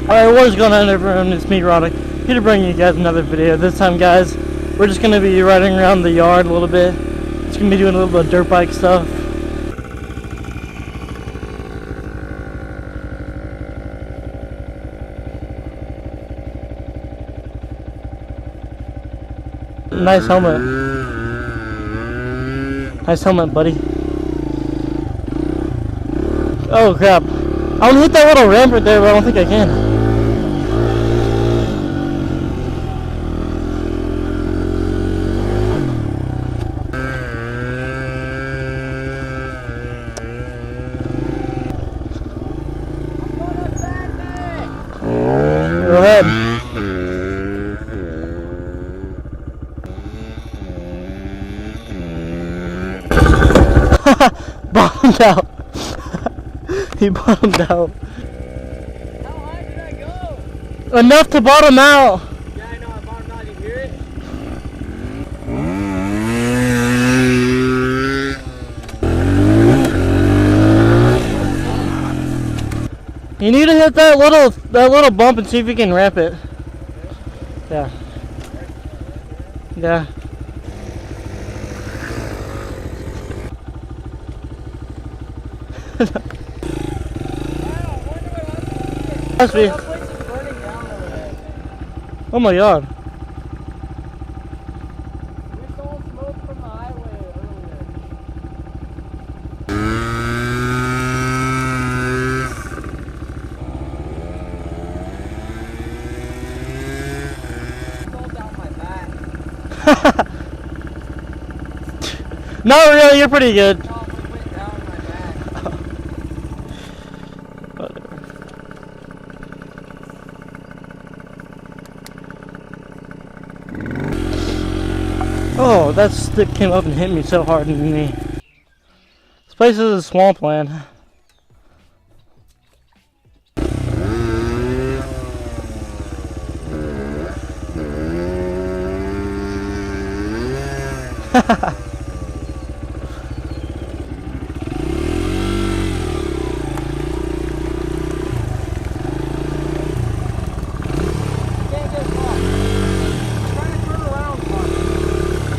Alright, what is going on everyone? It's me, Roddick, here to bring you guys another video. This time, guys, we're just going to be riding around the yard a little bit. Just going to be doing a little bit of dirt bike stuff. Nice helmet. Nice helmet, buddy. Oh crap. I want to hit that little ramp right there, but I don't think I can. Go ahead. Bottomed out. He bottomed out. How high did I go? Enough to bottom out. Yeah, I know, I bottomed out. You hear it? You need to hit that little bump and see if you can ramp it. Yeah. Yeah. Must be. Oh my god. We stole smoke from the highway earlier. Stole down my back. No, really, you're pretty good. No, it went down my back. Oh, that stick came up and hit me so hard in the knee. This place is a swampland.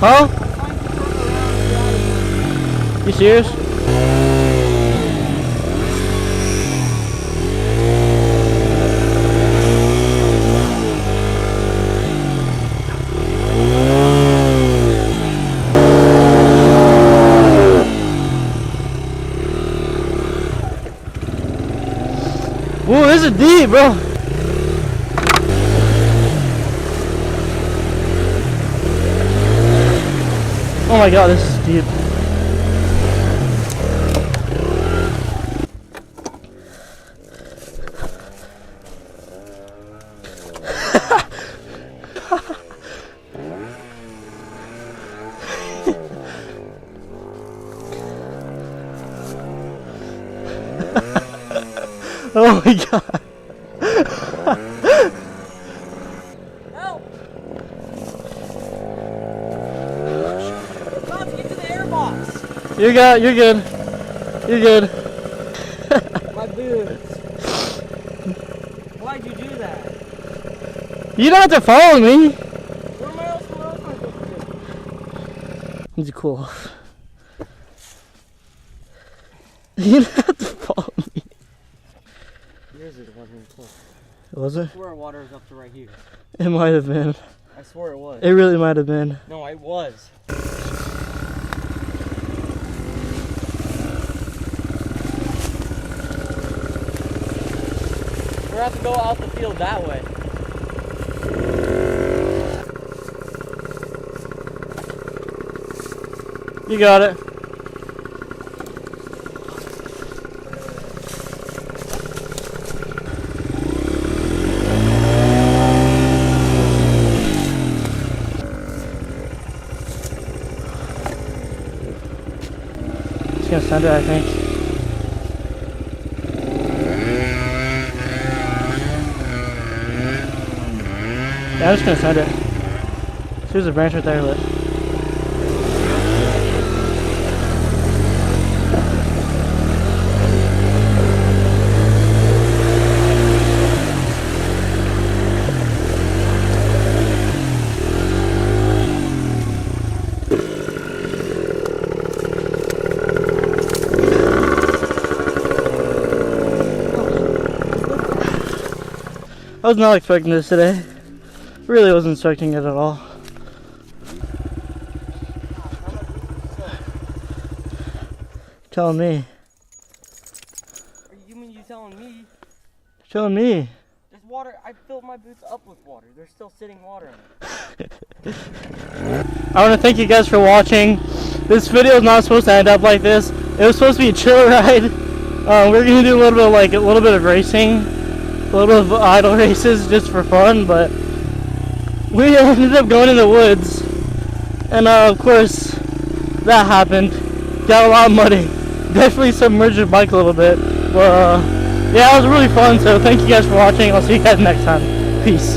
Huh? You serious? Ooh, this is deep, bro. Oh my god, this is deep. Oh my god. Help! Stop, get to the airbox! You're good. You're good. My boobs. Why'd you do that? You don't have to follow me. Where am I else supposed to go? He's cool. You don't have to follow me. Yours is the one here close. Was it? I swear water is up to right here. It might have been. I swear it was. It really might have been. No, it was. We're gonna have to go out the field that way. You got it. It's gonna send it, I think. Yeah, I'm just gonna send it. See, there's a branch right there, but I was not expecting this today. Really wasn't expecting it at all. Telling me. You mean you telling me? Telling me. There's water. I filled my boots up with water. There's still sitting water in it. I want to thank you guys for watching. This video is not supposed to end up like this. It was supposed to be a chill ride. We're gonna do a little bit of racing, a little bit of idle races just for fun. But we ended up going in the woods, and of course that happened. Got a lot muddy. Definitely submerged the bike a little bit. But yeah, it was really fun. So thank you guys for watching. I'll see you guys next time. Peace.